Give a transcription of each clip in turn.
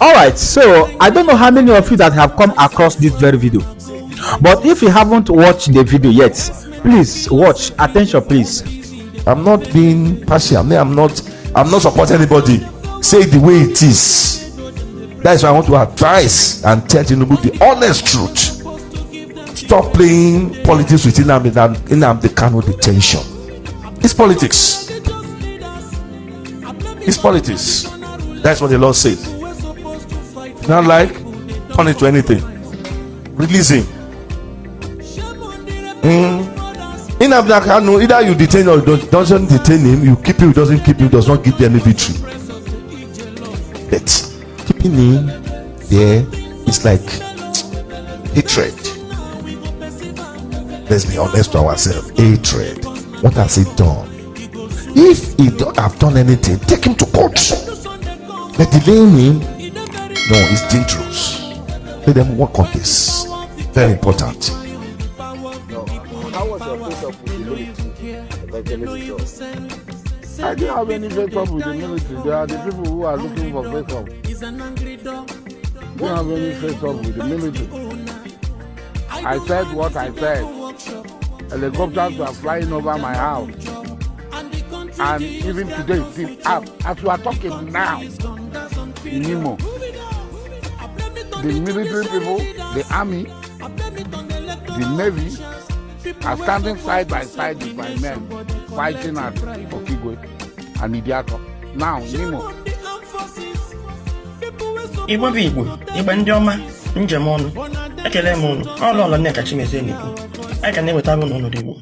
Alright, so I don't know how many of you that have come across this very video, but if you haven't watched the video yet, please watch. Attention please. I'm not being partial. I'm not supporting anybody. Say it the way it is. That's why I want to advise and tell Tinubu the honest truth. Stop playing politics with Nnamdi Kanu detention. It's politics. It's politics. That's what the law says. Not like turn it to anything. Release him. Nnamdi Kanu, either you detain or doesn't detain him, you keep him, doesn't keep him, does not give them any victory. But keeping him there is like hatred. Let's be honest to ourselves. Hatred. What has he done? If he don't have done anything, take him to court. But delaying him, no, it's dangerous. Let them work on this. Very important. How was your face-off with the military? I didn't have any face-off with the military. There are the people who are looking for face-off. I didn't have any face-off with the military. I said what I said. Helicopters were flying over my house. And even today, still up. As we are talking now, in Nimo, the military people, the army, the navy are standing side by side with my men fighting at Okigwe and Idiako. Now, Nimo. Igbo bụ Igbo ndị ọma njem ọnụ ekele m unu ọlụọlọ Nneka Chimezie n'Igbo anyị ka na-ewetara unu ọnọdụ Igbo.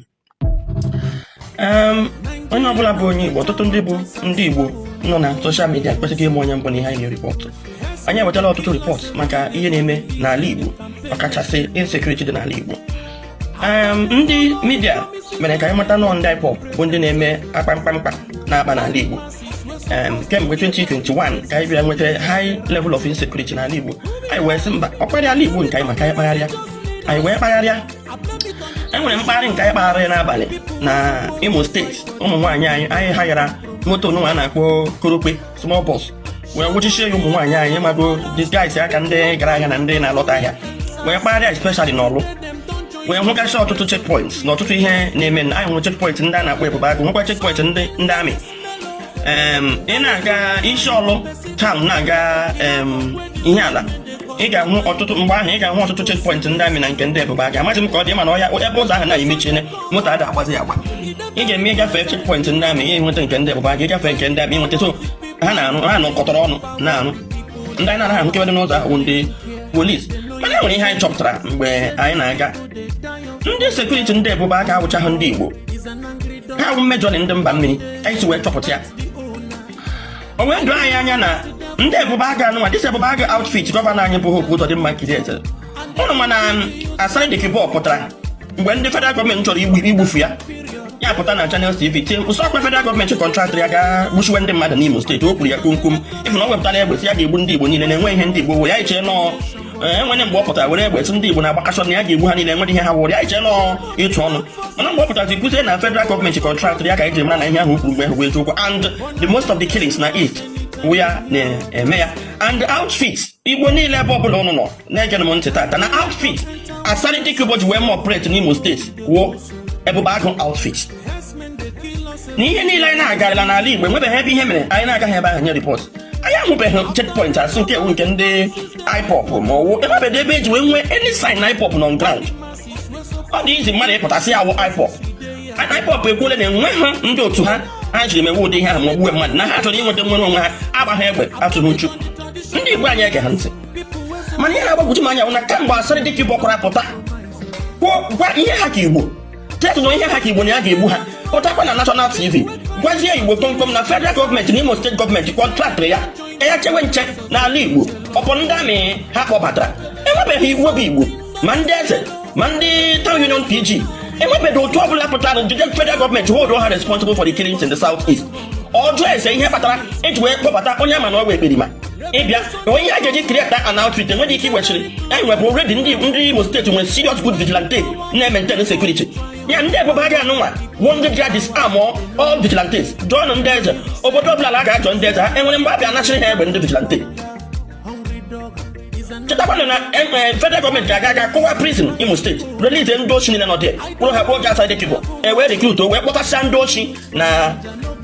Onye ọbụla bụ onye Igbo, ọtụtụ ndị bụ ndị Igbo nọ na soshal midia kwesịrị ịma onye mbụ na ihe anyị na-eripọtụ. Anyị ewetala ọtụtụ ripọt maka ihe na-eme n'ala Igbo, ọkachasị insecurity dị n'ala Igbo. Ndị midia mere ka anyị mata nọ ndị IPOB bụ ndị na-eme akpamkpamkpa na-akpa n'ala Igbo. Kemgbe 2021 ka anyị bịara nweta high level of insecurity n'ala Igbo. Anyị wee sị mba, ọkwarị ala Igbo nke anyị maka anyị kpagharịa. Anyị wee kpagharịa. Enwere mkpagharị nke anyị kpagharịa n'abalị na Imo steeti. Ụmụ nwaanyị anyị hayara moto n'ụwa a na-akpọ korokpe small bus wee nwụchichie ya ụmụ nwaanyị anyị mago disguise aka ndị gara ahịa na ndị na-alọta ahịa wee kpagharịa especially n'Ọlụ wee hụgasị ọtụtụ checkpoints na ọtụtụ ihe na-eme. Anyị hụrụ checkpoint ndị a na-akpọ Ebube Agụ, nwekwa checkpoint ndị amị. Ị na-aga isi Ọlụ town na-aga ihe ala, ị ga-ahụ ọtụtụ mgbe ahụ ị ga-ahụ ọtụtụ checkpoint ndị amị na nke ndị Ebube Agụ. Amaghị m ka ọ dị ma na ọya ebe ụzọ ahụ na-emechiene moto ada agbazi agba. Ị ga-eme ịgafe checkpoint ndị amị ihe nweta nke ndị Ebube Agụ, ịgafe nke ndị amị nweta. So ha na-arụ kọtọrọ ọnụ na-arụ ndị anyị na-anaghị ahụkebede n'ụzọ ahụ ndị polis. Mana enwere ihe anyị chọpụtara mgbe anyị na-aga. Ndị sekuriti ndị Ebube Agụ awụchaghị ndị Igbo, ha bụ mmejọ ndị mba mmiri. Anyị si wee chọpụta ya. O wee doo anyị anya na ndị Ebube Agụ anụnwa dịsa Ebube Agụ outfit gọvanọ anyị bụ Hope Uzodimma Kirieze. Ụnụ mana Asari Dokubo pụtara mgbe ndị federal gọọmenti chọrọ igbufu ya pụta na Channels TV tie ụsọkwa federal gọọmenti kọntraktị ya ga-gbuchiwe ndị mmadụ n'Imo steeti. O kwuru ya komkom ịfụ na ọ wepụtara egbe si ya ga-egbu ndị Igbo niile na-enwe ihe ndị Igbo ya iche nọ enwere mgbe ọ pụtara were egbe si ndị Igbo na-agbakashọ na ya ga-egbu ha niile enwere ihe ha wụrụ ya iche nọ ịtụ ọnụ. Mana mgbe ọ pụtara kwuzie na federal gọọmenti kọntraktị ya ka anyị ji mara na ihe ahụ kwuru mgbe ahụ bụ eziokwu. And the most of the killings na East wụ ya na-eme ya. And outfit Igbo niile ebe ọbụla ụnụ nọ na-ege m ntị tata na outfit Asari Dokubo ji wee ma operate n'Imo steeti wụ Ebube Agụ outfit. N'ihe niile anyị na-agarịla n'ala Igbo enwebeghị ebe ihe mere anyị na-agaghị ebe ahụ nye ripọt. Anyị ahụbeghị checkpoint asị nke ewu nke ndị IPOB ma ọwụ enwebeghị ebe eji wee nwee any sign na IPOB nọ ground. Ọ dị izi mmadụ ịpụtasị awụ IPOB. IPOB ekwuole na enwe ha ndị otu ha jiri mewe ụdị ihe ha ma ogbuwe mmadụ na ha chọrọ inweta nwere onwe ha agbaghị egbe atụrụ uchu. Ndị Igbo anyị ege ha ntị. Mana ihe na-agbagwoju m anya bụ na kemgbe Asari Dokubo kwara pụta gwa ihe ha ka Igbo tetụnụ ihe ha ka Igbo na ya ga-egbu ha pụtakwa na National TV gwazie Igbo komkom na federal gọọmenti na Imo steeti gọọmenti kọntraktịrị ya chewe nche n'ala Igbo. Ọpọ ndị amị ha kpọbatara enwebeghị Igbo bụ Igbo ma ndị eze ma ndị town union PG enwebeghị otu ọbụla pụtara jide federal gọọmenti hold ha responsible for the killings in the south east. Ọjọọ eze ihe kpatara eji wee kpọbata onye ama na ọgwụ ekperima ịbịa onwe ihe a ga-eji create an outfit enweghị ike iwechiri. Anyị nwebụ already ndị Imo steeti nwere serious good vigilante na-maintain security ya. Ndị Ebube Agụ anụnwa wụ ndị ji disarm all vigilantes jụọnụ ndị eze obodo ọbụla a ga-ajọ ndị eze ha enwere mgbe abịa anachiri ha egbe ndị vigilante. chetakwana na federal government ga kụwa prison Imo State release ndị ochi niile nọ dị kwụrụ ha kpọọ gasa dị Igbo wee recruit wee kpọtasịa ndị ochi na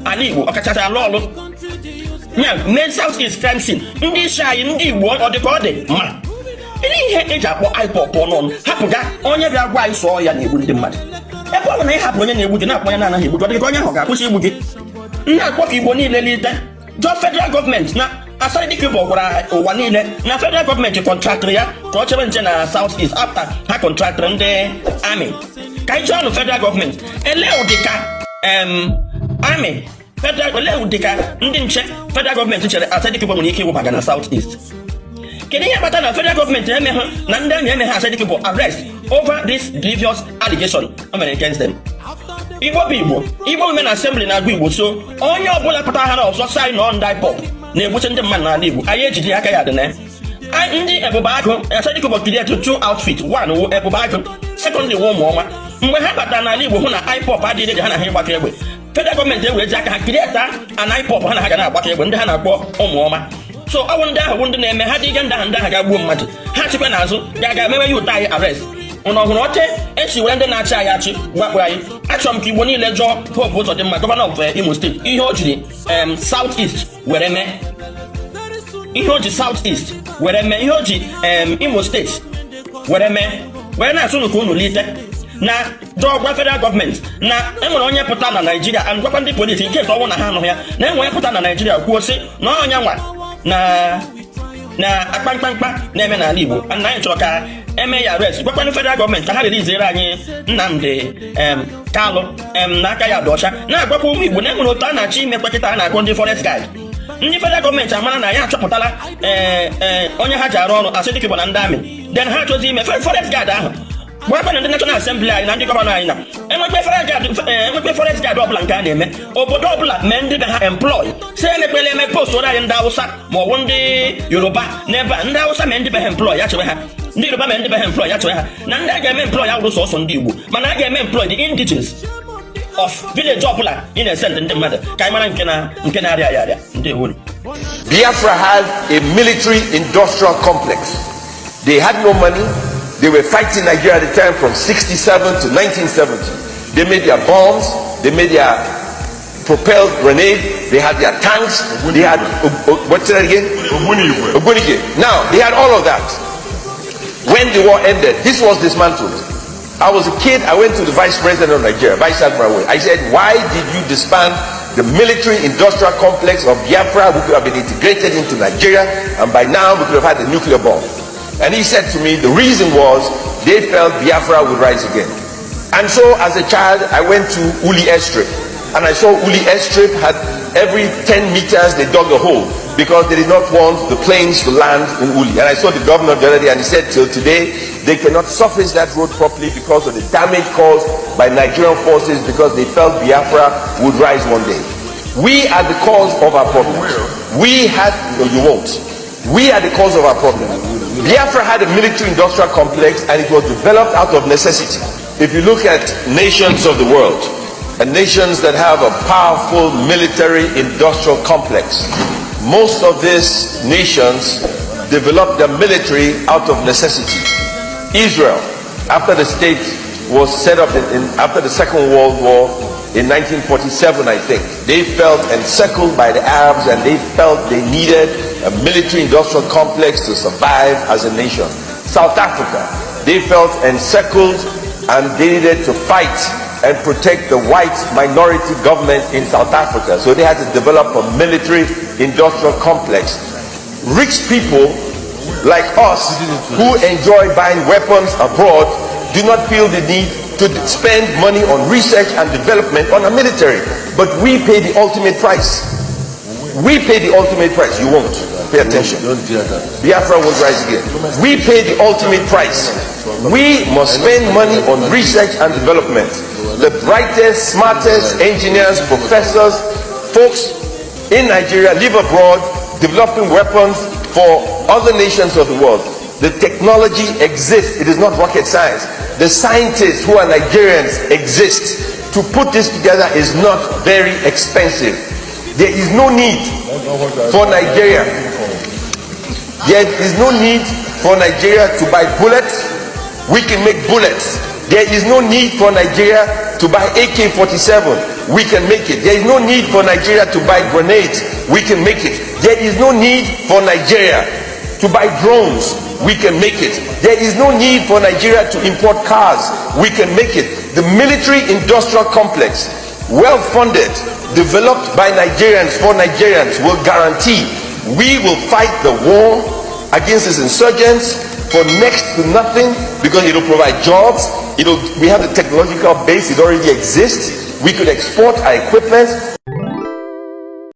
ala Igbo ọkachasị alụ ọlụ ya main South East crime scene ndị isi anyị ndị Igbo ọ dị ka ọ dị ma ihe eji akpọ IPOB n'ọnụ hapụga onye bịa gwa anyị sụọ ya na-egbu ndị mmadụ ebe ọ bụ na ị hapụrụ onye na-egbu gị na-akpọ onye na-anaghị egbu gị ọ dị ka onye ahụ ga-akwụsị igbu gị na-akpọ ka Igbo niile lite jọ federal gọọmenti na asarị dịka Igbo gwara ụwa niile na federal gọọmenti kọntraktịrị ya ka ọ chebe nche na South East after ha kọntraktịrị ndị amị ka anyị chọọ ọnụ federal gọọmenti ele ụdịka amị federal ele ụdịka ndị nche federal gọọmenti chere asarị dịka Igbo nwere ike ịwụbaga na South East. Kedu ihe kpatara na federal gọọmenti emeghe na ndị amị emeghe asarị dịka Igbo arrest over this grievous allegation o mere against them. Igbo bụ Igbo, Igbo Women Assembly na-agụ Igbo so onye ọbụla pụtara ha na ọzọ sign nọ ndị IPOB na-egbuche ndị mmadụ n'ala Igbo anyị ejide aka ya dị na ndị ebube agụ asarị dịka Igbo create two outfit one wụ ebube agụ secondly wụ ụmụọma mgbe ha batara n'ala Igbo hụ na IPOB adịghị dị ha na ha ịgbaka egbe federal gọọmenti ewere ji aka ha create an IPOB ha na ha ga na-agbaka egbe ndị ha na-akpọ ụmụọma so ọ bụ ndị ahụ bụ ndị na-eme ha dị ige ndị ahụ ga-agbuo mmadụ ha chịkwa n'azụ ga mewe ya ụtọ anyị arrest ụnụ ọhụrụ oche esi were ndị na-achị anyị achị gwakpo anyị achọrọ m ka Igbo niile jụọ Hope Uzodimma gọvanọ of Imo State ihe o jiri South East were mee ihe o ji South East were mee ihe o ji Imo State were mee were na-asụ n'ụka unu lite na jụọ gwa federal gọọmenti na enwere onye pụta na Naijiria and gwakwa ndị polisi nke ọnwụ na ha anụghị ya na enwere pụta na Naijiria kwuo sị na onye nwa na akpamkpamkpa na-eme n'ala Igbo na anyị chọrọ ka eme ya arrest gwakwanụ federal gọọmenti ka ha release anyị Nnamdi Kanu n'aka ya dị ọcha na-agwakwa ụmụ Igbo na enwere otu a na-achọ imekwa kịta a na-akpọ ndị forest guide ndị federal gọọmenti amara na ya achọpụtala onye ha ji arụ ọrụ asị dịka Igbo na ndị amị then ha achọzi ime forest guide ahụ gwakwana ndị National Assembly anyị na ndị gọvanọ anyị na enwekwe forest guide ọbụla nke a na-eme obodo ọbụla mee ndị be ha employ si emekwela eme post ụra anyị ndị Hausa ma ọ bụ ndị Yoruba n'ebe a ndị Hausa mee ndị be ha employ ya chewe ha ndị Yoruba mee ndị be ha employ ya chewe ha na ndị a ga-eme employ awụrụ sọsọ ndị Igbo mana a ga-eme employ the indigenous of village ọbụla ị na-esend ndị mmadụ ka anyị mara nke na-arịa ya arịa ndị ewu. Biafra had a military industrial complex. They had no money. They were fighting Nigeria at the time from 67 to 1970. They made their bombs, they made their propelled grenade, they had their tanks, they had, what's that again? Ogunike. Now, they had all of that. When the war ended, this was dismantled. I was a kid, I went to the Vice President of Nigeria, Vice Admiral. I said, why did you disband the military industrial complex of Biafra? We could have been integrated into Nigeria, and by now we could have had a nuclear bomb. And he said to me, the reason was they felt Biafra would rise again. And so as a child, I went to Uli Airstrip. And I saw Uli Airstrip had every 10 meters they dug a hole because they did not want the planes to land in Uli. And I saw the governor the other day and he said till today, they cannot surface that road properly because of the damage caused by Nigerian forces because they felt Biafra would rise one day. We are the cause of our problem. We had, no you won't. We are the cause of our problem. Biafra had a military-industrial complex and it was developed out of necessity. If you look at nations of the world, and nations that have a powerful military-industrial complex, most of these nations developed their military out of necessity. Israel, after the state was set up after the Second World War in 1947, I think, they felt encircled by the Arabs and they felt they needed a military-industrial complex to survive as a nation. South Africa, they felt encircled and they needed to fight and protect the white minority government in South Africa. So they had to develop a military-industrial complex. Rich people like us who enjoy buying weapons abroad do not feel the need to spend money on research and development on a military. But we pay the ultimate price. We pay the ultimate price. You won't. Pay attention. Biafra won't rise again. We pay the ultimate price. We must spend money on research and development. The brightest, smartest engineers, professors, folks in Nigeria live abroad developing weapons for other nations of the world. The technology exists. It is not rocket science. The scientists who are Nigerians exist. To put this together is not very expensive. There is no need for Nigeria There is no need for Nigeria to buy bullets. We can make bullets. There is no need for Nigeria to buy AK-47. We can make it. There is no need for Nigeria to buy grenades. We can make it. There is no need for Nigeria to buy drones. We can make it. There is no need for Nigeria to import cars. We can make it. The military-industrial complex, well-funded, developed by Nigerians for Nigerians, will guarantee we will fight the war against these insurgents for next to nothing, because it will provide jobs. We have the technological base, it already exists. We could export our equipment.